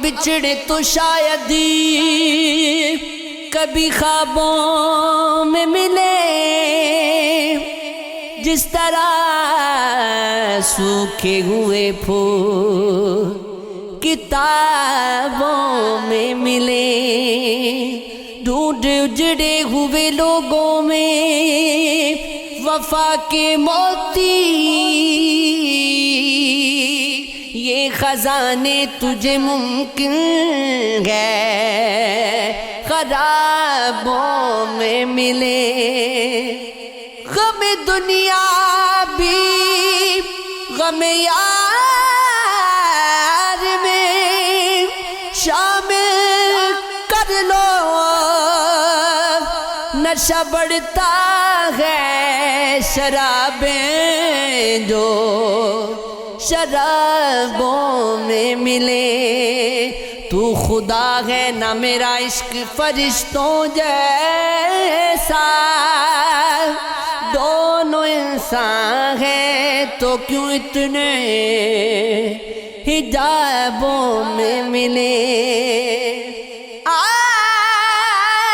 بچھڑے تو شاید کبھی خوابوں میں ملے، جس طرح سوکھے ہوئے پھول کتابوں میں ملے، ڈھونڈ اجڑے ہوئے لوگوں میں وفا کے موتی، یہ خزانے تجھے ممکن ہے خرابوں میں ملے۔ غم دنیا بھی غم یار میں شامل کر لو، نشہ بڑھتا ہے شرابیں جو شرابوں میں ملے۔ تو خدا ہے نہ میرا عشق فرشتوں جیسا، دونوں انسان ہیں تو کیوں اتنے حجابوں میں ملے۔ آج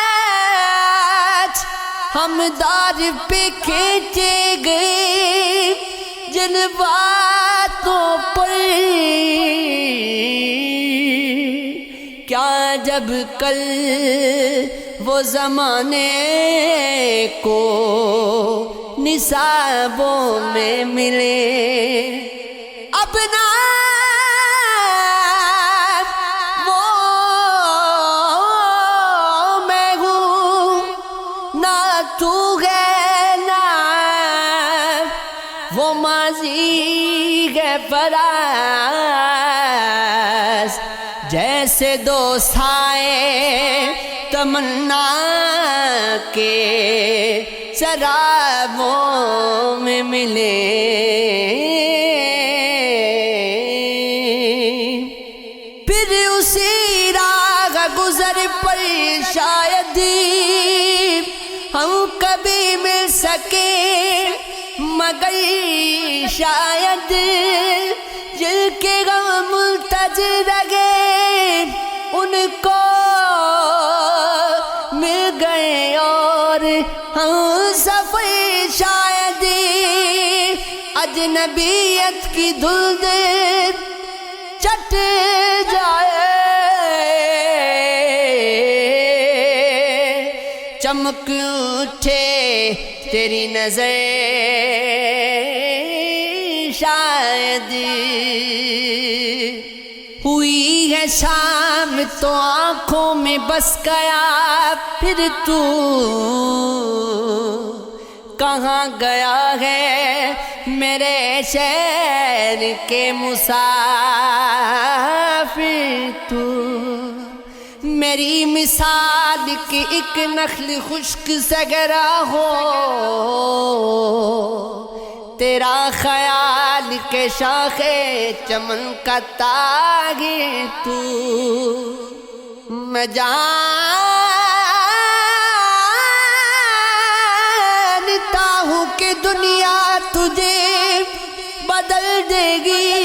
ہم دار پہ کھینچے گئے جن باتوں پر، کیا جب کل وہ زمانے کو نصابوں میں ملے۔ اب نہ وہ میں ہوں نہ تو ہے، نہ وہ ماضی ہے فراز، جیسے دو سائے تمنا کے شرابوں میں ملے۔ پھر اسی راہ گزر پر شاید ہم کبھی مل سکے، مگر شاید جن کے غم ملتج رہے ان کو مل گئے، اور ہم سفر شاید اجنبیت کی دھند چٹ جائے۔ چمک اٹھے تیری نظر شاید، ہوئی ہے شام تو آنکھوں میں بس گیا، پھر تو کہاں گیا ہے میرے شہر کے مسافر؟ تو میری مثال کی ایک نخل خشک سگرا ہو، تیرا خیال کے شاخے چمن کا تاج تو، میں جانتا ہوں کہ دنیا تجھے بدل دے گی،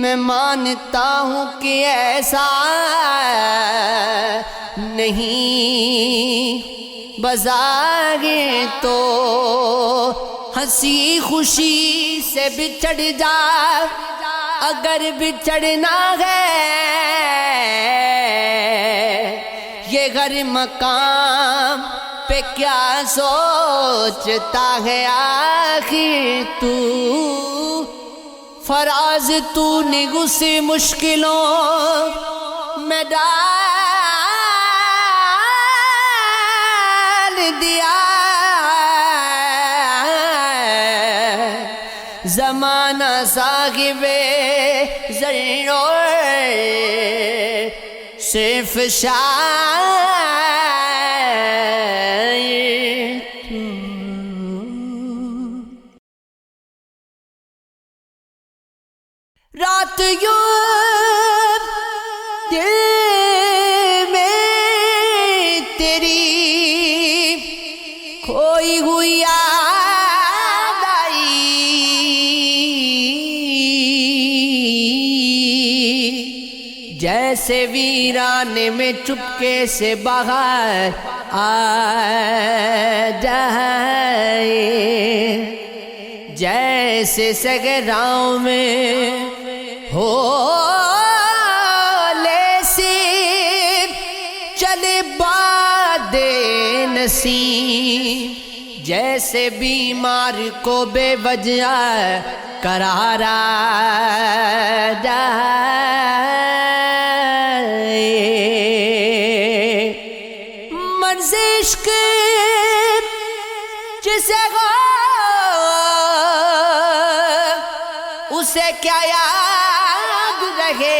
میں مانتا ہوں کہ ایسا نہیں، بظاہر تو ہنسی خوشی سے بچھڑ جا، اگر بچھڑنا ہے یہ غر مقام پہ کیا سوچتا ہے آخر تو؟ فراز تو نے غصے مشکلوں میں ڈال دیا، زمانہ صاحب ضرور صرف شاعر تو۔ رات یوں دل میں تیری کھوئی ہوئی یاد آئی، جیسے ویرانے میں چپکے سے باہر آ جائے، جیسے صحراؤں میں ہو لیسیر چلے باد نسیم، جیسے بیمار کو بے وجہ قرارا جائے، مرض عشق جسے گو اسے کیا یاد رہے،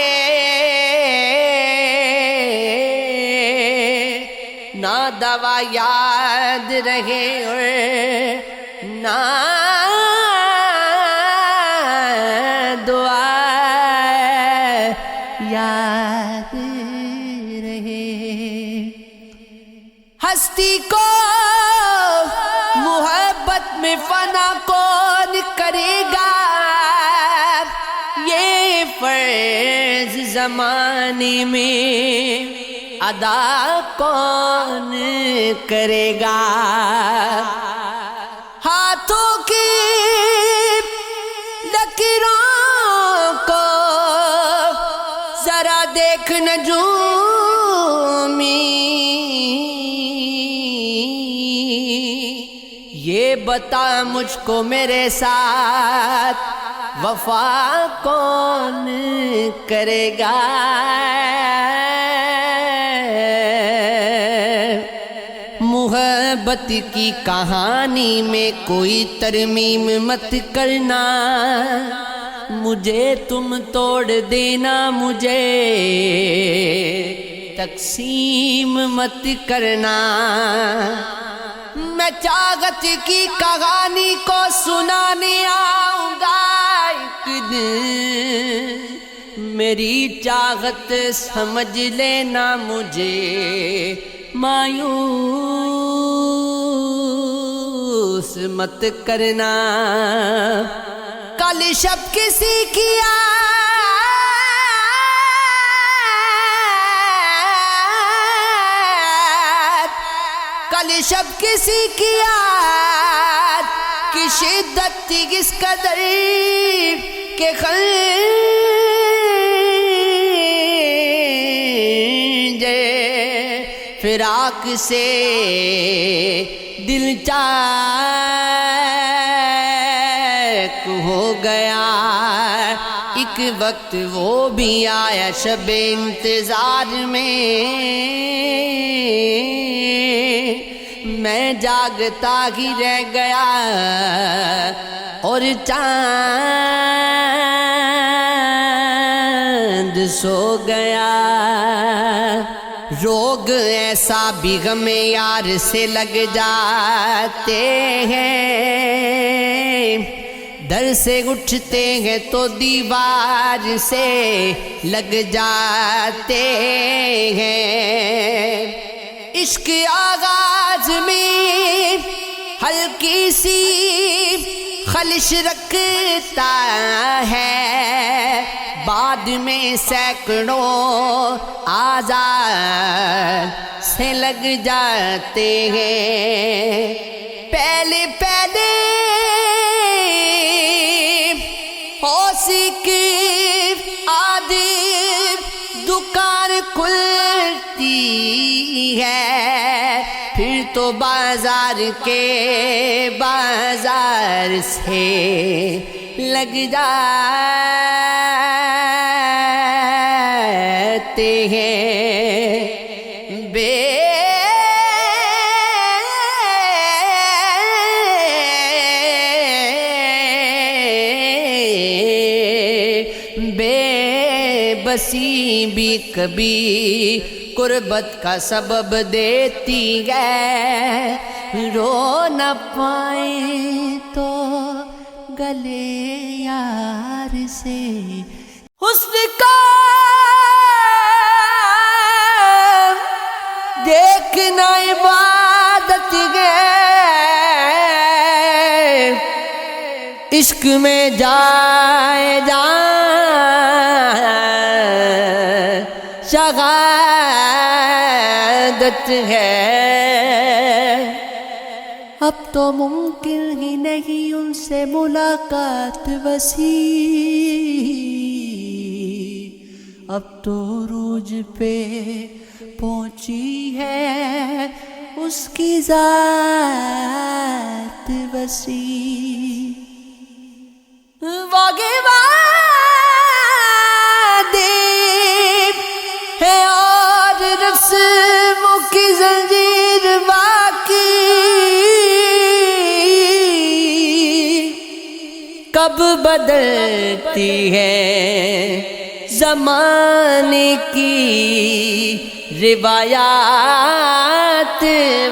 نہ دوا یاد رہے اور نہ دعا یاد رہے۔ ہستی کو محبت میں فنا کون کرے گا، یہ فرض زمانے میں ادا کون کرے گا۔ ہاتھوں کی لکیروں کو ذرا دیکھ نجومی، یہ بتا مجھ کو میرے ساتھ وفا کون کرے گا۔ محبت کی کہانی میں کوئی ترمیم مت کرنا، مجھے تم توڑ دینا، مجھے تقسیم مت کرنا۔ میں چاہت کی کہانی کو سنانے آؤں گا ایک دن، میری چاہت سمجھ لینا، مجھے مایوس مت کرنا۔ کل شب کسی کی یاد، کل شب کسی کی یاد کی شدت تھی اس قدر کہ فراق سے دل چاک ہو گیا۔ ایک وقت وہ بھی آیا شب انتظار میں، میں جاگتا ہی رہ گیا اور چاند سو گیا۔ روگ ایسا بھی غم یار سے لگ جاتے ہیں، در سے اٹھتے ہیں تو دیوار سے لگ جاتے ہیں۔ عشق آغاز میں ہلکی سی خلش رکھتا ہے، بعد میں سینکڑوں آزار سے لگ جاتے ہیں۔ پہلے پہلے ہوسی کی آدھی دکان کھلتی ہے، پھر تو بازار کے بازار سے لگ جاتے ہیں۔ بے بسی بھی کبھی قربت کا سبب دیتی ہے، رو نہ پائیں تو گلے یار سے۔ حسن کا دیکھنا عبادت ہے، عشق میں جائے جان شہادت ہے۔ اب تو ممکن ہی نہیں ان سے ملاقات وسیع، اب تو عروج پہ پہنچی ہے اس کی ذات وسیع۔ واگے وادی ہے اور رسموں کی زنجیر باقی، کب بدلتی ہے زمانے کی روایات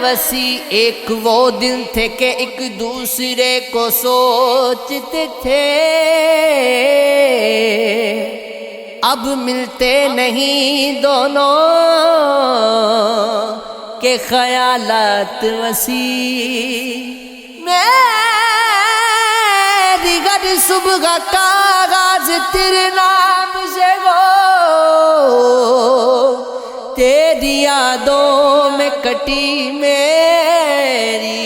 وسیع۔ ایک وہ دن تھے کہ ایک دوسرے کو سوچتے تھے، اب ملتے نہیں دونوں کے خیالات وسیع۔ میری گر صبح کا آغاز تیرے نام سے ہو، تیری یادوں میں کٹی میری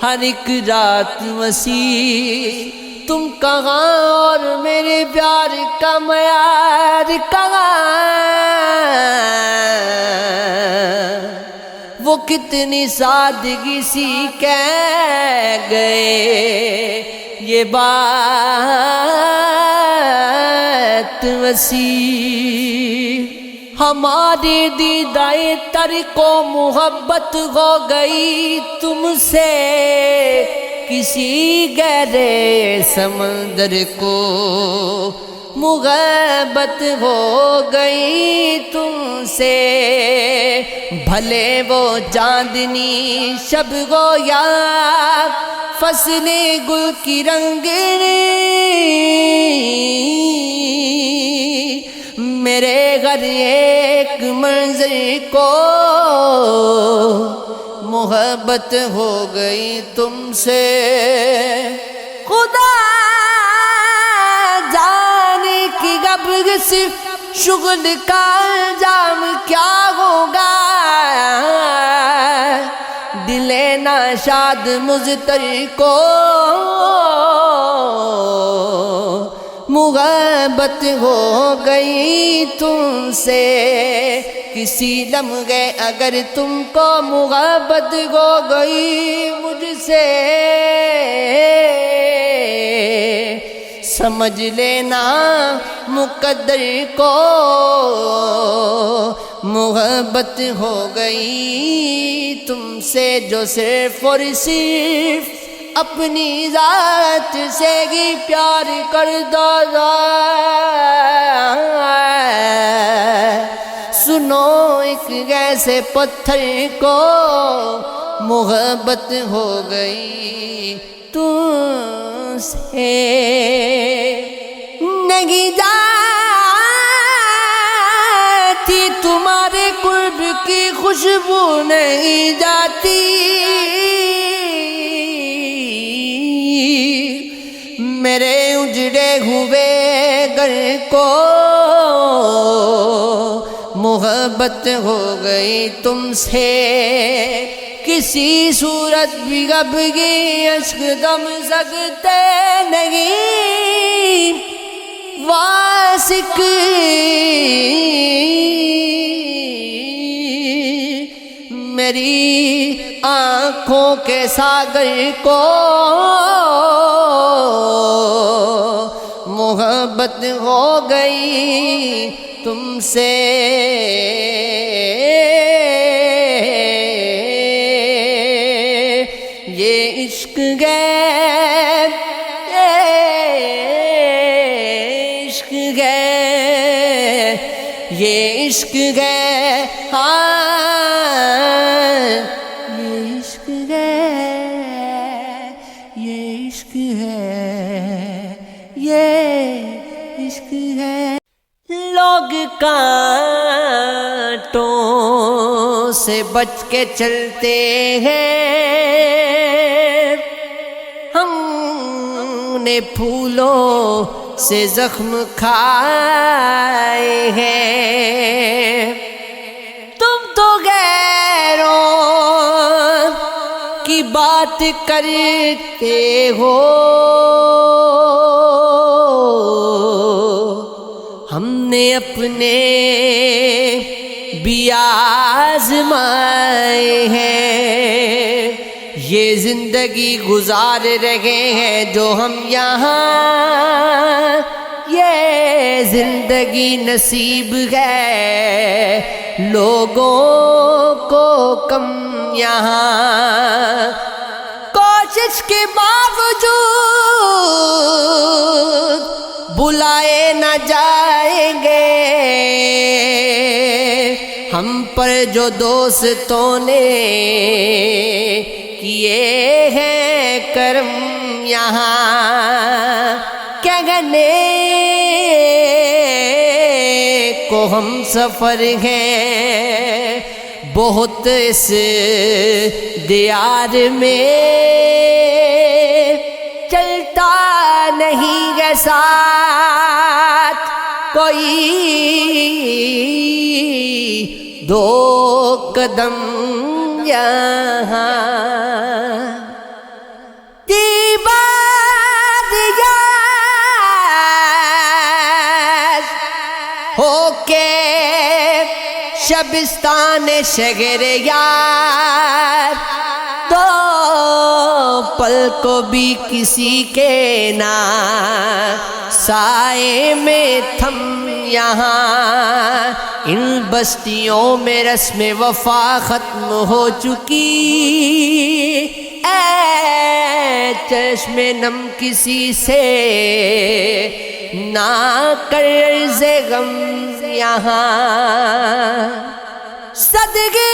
ہر ایک رات وسیع۔ تم کہاں اور میرے پیار کا معیار کہاں، وہ کتنی سادگی سی کہہ گئے یہ بات وسیع۔ ہماری دیدائے تر کو محبت ہو گئی تم سے، کسی گہرے سمندر کو محبت ہو گئی تم سے، بھلے وہ چاندنی شب ہو یا فصل گل کی رنگنی، میرے گھر ایک منظر کو محبت ہو گئی تم سے۔ خدا جانے کی اب صرف شغل کا انجام کیا ہوگا، دل ناشاد مضطر کو محبت ہو گئی تم سے، کسی لمحے اگر تم کو محبت ہو گئی مجھ سے، سمجھ لینا مقدر کو محبت ہو گئی تم سے، جو صرف اور صرف اپنی ذات سے ہی پیار کرتا تھا۔ سنو ایک ایسے پتھر کو محبت ہو گئی تم سے، نہیں جاتی تمہارے قرب کی خوشبو، نہیں جاتی میرے اجڑے ہوئے گھر کو محبت ہو گئی تم سے، کسی صورت بھی اب یہ عشق دم سکتے نہیں، واسق میری آنکھوں کے ساگر کو محبت ہو گئی تم سے، یہ عشق ہے، یہ عشق ہے، یہ عشق ہے، ہاں یہ عشق ہے، یہ عشق ہے، یہ عشق ہے۔ لوگ کانٹوں سے بچ کے چلتے ہیں، ہم نے پھولوں سے زخم کھائے ہیں، تم تو غیروں کی بات کرتے ہو، ہم نے اپنے بھی آزمائے ہیں، یہ زندگی گزار رہے ہیں جو ہم یہاں، یہ زندگی نصیب ہے لوگوں کو کم یہاں، کوشش کے باوجود بلائے نہ جائیں گے، ہم پر جو دوستوں نے کیے ہیں کرم یہاں، کہنے کو ہم سفر ہیں بہت اس دیار میں، چلتا نہیں ہے ساتھ کوئی دو قدم یہاں، دیوار یاد ہو کے شبستان شہر یار، دو پل کو بھی کسی کے نہ سائے میں تھم یہاں، ان بستیوں میں رسم وفا ختم ہو چکی، اے چشم نم کسی سے نہ کر عرض غم یہاں، صدقے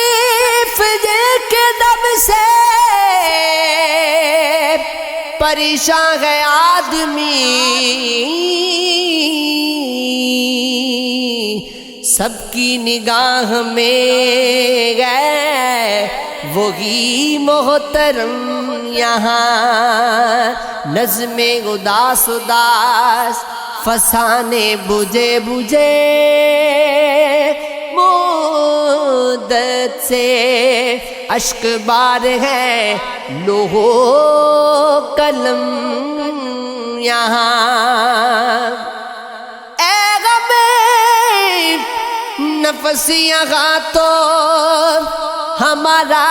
فجر کے دم سے پریشان ہے آدمی، سب کی نگاہ میں گئے وہی محترم یہاں، نظم اداس اداس فسانے بجھے بجھے مدت سے اشک بار ہے لوہو قلم یہاں، اے غم نفس یہاں تو ہمارا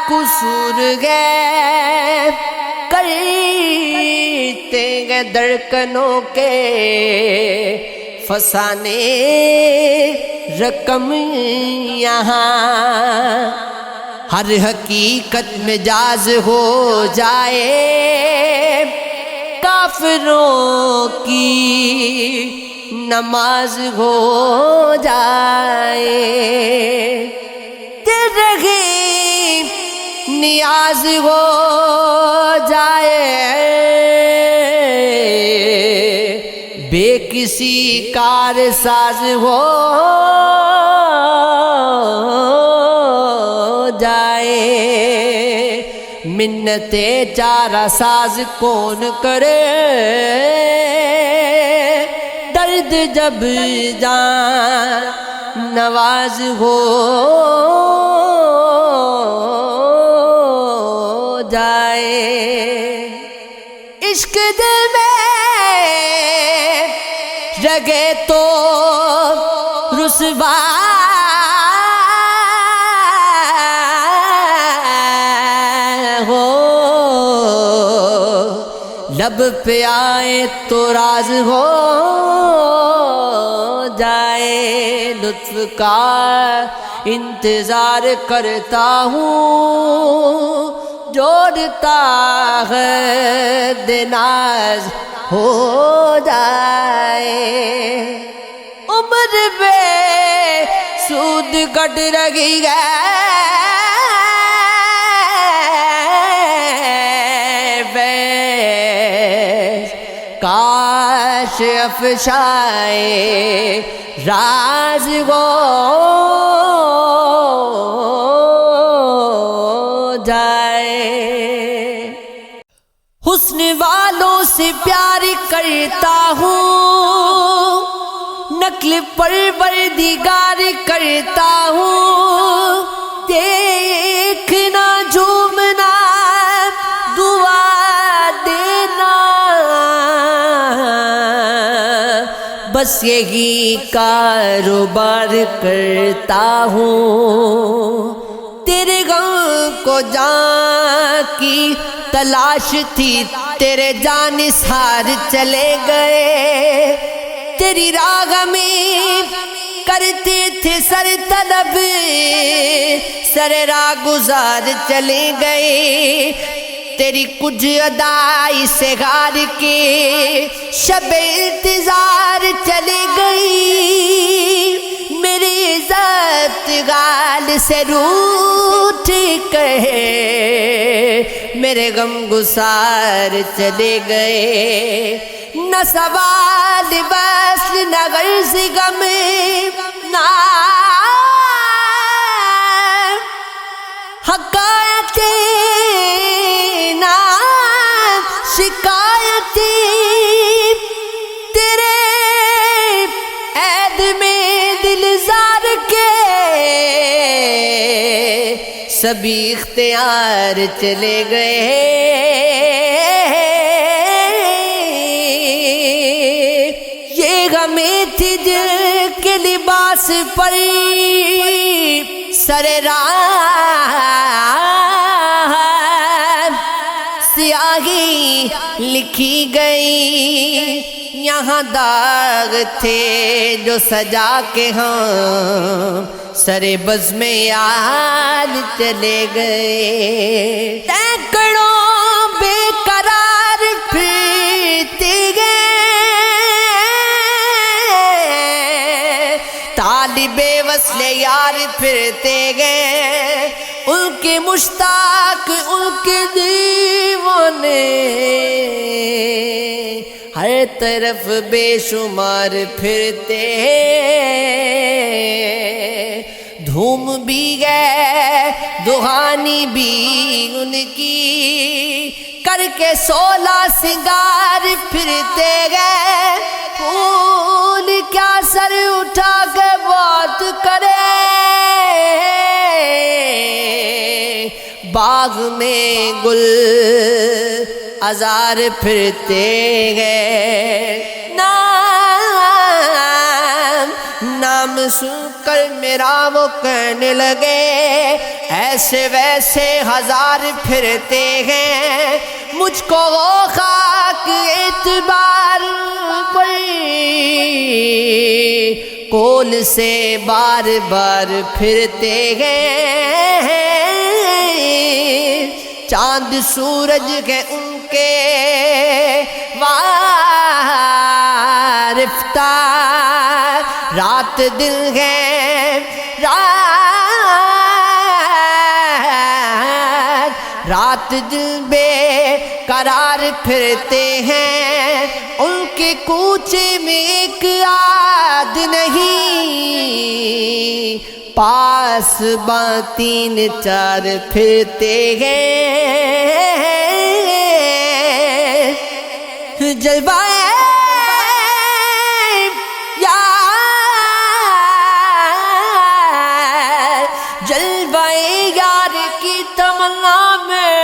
قصور ہے، کرتے ہیں دھڑکنوں کے فسانے رقم یہاں، ہر حقیقت میں جاز ہو جائے کافروں کی نماز ہو جائے، دل رہی نیاز ہو جائے، بے کسی کار ساز ہو جائے، منتیں چارہ ساز کون کرے، درد جب جان نواز ہو جائے، عشق دل میں جگے تو رسوا ہو، لب پہ آئے تو راز ہو جائے، لطف کا انتظار کرتا ہوں، جوڑتا ہے دناز ہو جائے، عمر بے سود کٹ رہی ہے، کاش افشائے راز ہو جائے، حسن والوں سے پیار کرتا ہوں، نقل پروردگار کرتا ہوں، دیکھنا جھومنا دعا دینا، بس یہی کاروبار کرتا ہوں۔ تیرے غم کو جان کی تلاش تھی، تیرے جانثار چلے گئے، تیری راہ میں کرتے تھے سر طلب، سر راہ گزار چلے گئے، تیری کچھ ادائی سے غار کے شب انتظار چلے گئی، میری ذات غال سے روٹھ کہے میرے غم گسار چلے گئے، نہ سوال وصل نہ غرض غم، نہ حقائق نہ شکایت، تیرے عید میں دل زار کے سبھی اختیار چلے گئے، یہ غمیں تھی دل کے لباس پر سر راہ سیاہی لکھی گئی، یہاں داغ تھے جو سجا کے ہم سر بزم یاد چلے گئے، سینکڑوں بے قرار پھرتے گئے، طالب وصل یار پھرتے گئے، ان کے مشتاق ان کے دیوانے ہر طرف بے شمار پھرتے، دھوم بھی گئے دہانی بھی ان کی، کر کے 16 سنگار پھرتے گئے، پھول کیا سر اٹھا کے بات کرے، باغ میں گل ہزار پھرتے گئے، نام سن کر میرا وہ کہنے لگے، ایسے ویسے ہزار پھرتے ہیں، مجھ کو وہ خاک اعتبار پر کول سے بار بار پھرتے ہیں، چاند سورج کے ان کے وارفتار، رات دن ہے رات دن بے قرار پھرتے ہیں، ان کے کوچے میں ایک یاد نہیں، پاس باں 3 4 پھرتے ہیں، جلوہ جلوہ یار کی تمنا میں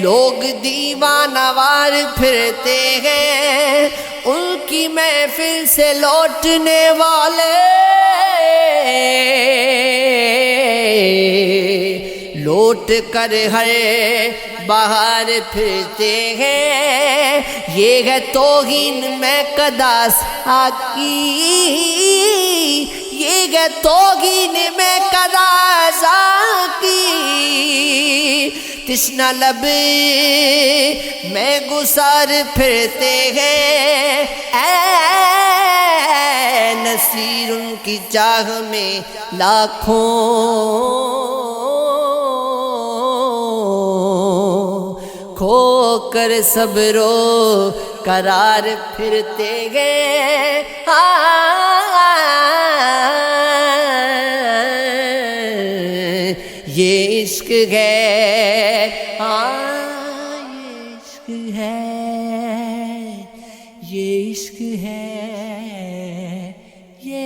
لوگ دیوانہ وار پھرتے ہیں، ان کی محفل سے لوٹنے والے لوٹ کر ہر باہر پھرتے ہیں، یہ ہے توہین میں قداسا کی، یہ ہے توہین میں قداسا کی، تشنہ لب میں گسار پھرتے ہیں، اے نصیر ان کی چاہ میں لاکھوں کھو کر صبرو قرار پھرتے گئے، یہ عشق ہے ہے یہ عشق ہے یہ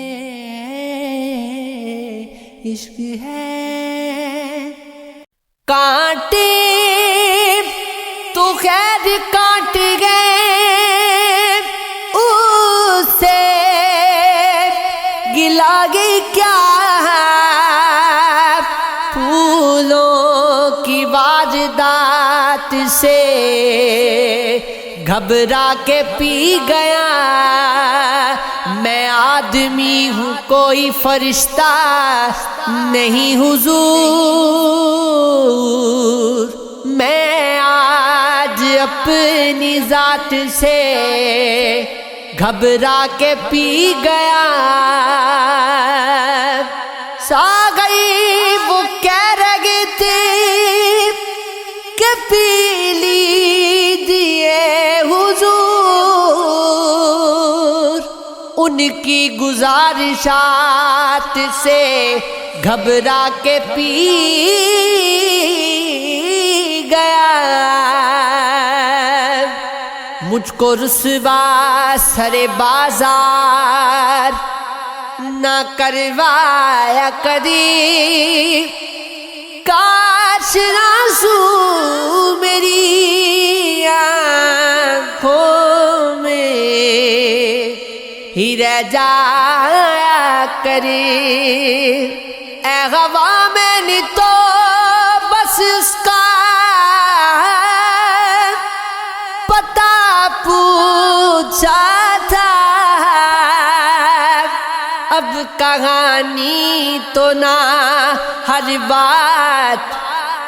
عشق ہے کانٹے تو خیر کاٹ گئے اس سے گلا گئی کیا پھولوں کی واردات سے گھبرا کے پی گیا میں آدمی ہوں کوئی فرشتہ نہیں حضور میں آج اپنی ذات سے گھبرا کے پی گیا سا گئی وہ کہہ رہے تھے کہ پی لیجیے حضور ان کی گزارشات سے گھبرا کے پی گیا مجھ کو رسوا سر بازار نہ کروایا کری کاش آنسو میری آنکھوں میں ہی رہ جایا کرے اے ہوا میں نے تو بس اس کا پتا پوچھا تھا اب کہانی تو نہ ہر بات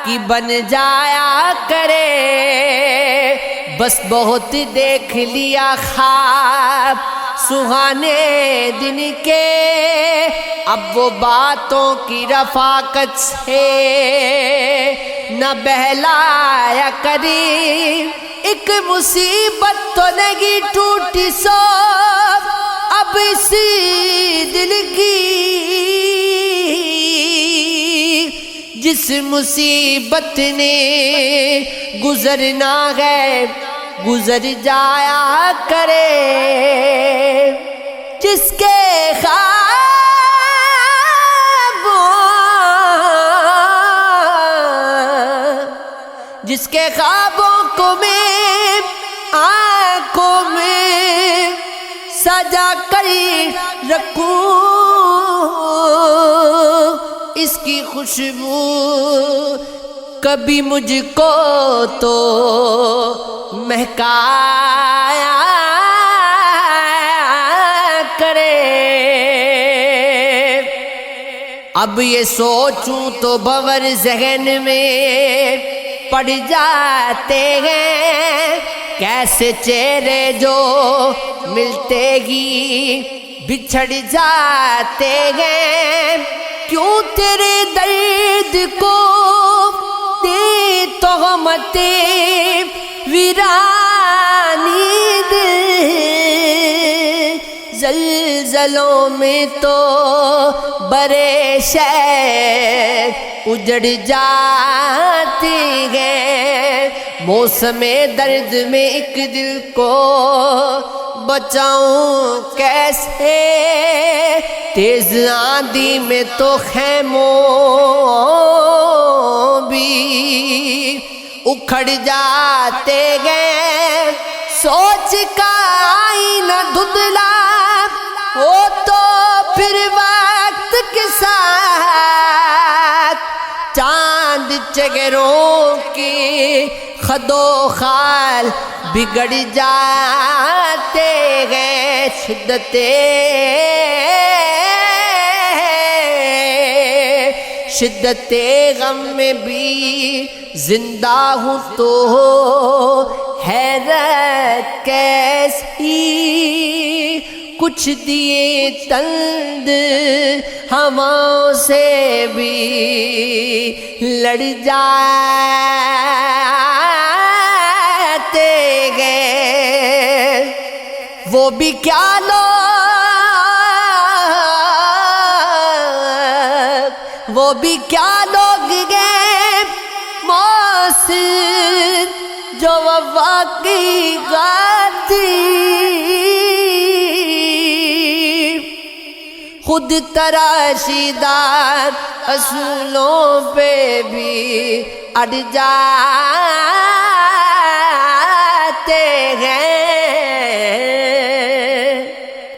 کی بن جایا کرے بس بہت دیکھ لیا خواب سہانے دن کے اب وہ باتوں کی رفاقت سے نہ بہلایا کری ایک مصیبت تو نہیں ٹوٹی سو اب اسی دل کی جس مصیبت نے گزرنا ہے گزر جایا کرے جس کے خوابوں کو میں آنکھوں میں سجا کر رکھوں اس کی خوشبو کبھی مجھ کو تو مہکایا کرے اب یہ سوچوں تو بور ذہن میں پڑ جاتے ہیں کیسے چہرے جو ملتے ہی بچھڑ جاتے ہیں کیوں تیرے درد کو دے تہمتیں ویرانی دل زلزلوں میں تو برے شہر اجڑ جاتے ہیں موسم درد میں ایک دل کو بچاؤں کیسے تیز آندھی میں تو خیموں بھی اکھڑ جاتے گئے سوچ کا آئینہ دھندلا ہو تو پھر وقت کے ساتھ چاند چہروں کی خد و خال بگڑ جاتے ہیں شدت غم میں بھی زندہ ہوں تو حیرت کیسی کچھ دیے تند ہواؤں سے بھی لڑ جاتے گئے وہ بھی کیا وہ بھی کیا لوگ گئے موسر جو حقیقت خود تراشیدار اصولوں پہ بھی اڑ جاتے ہیں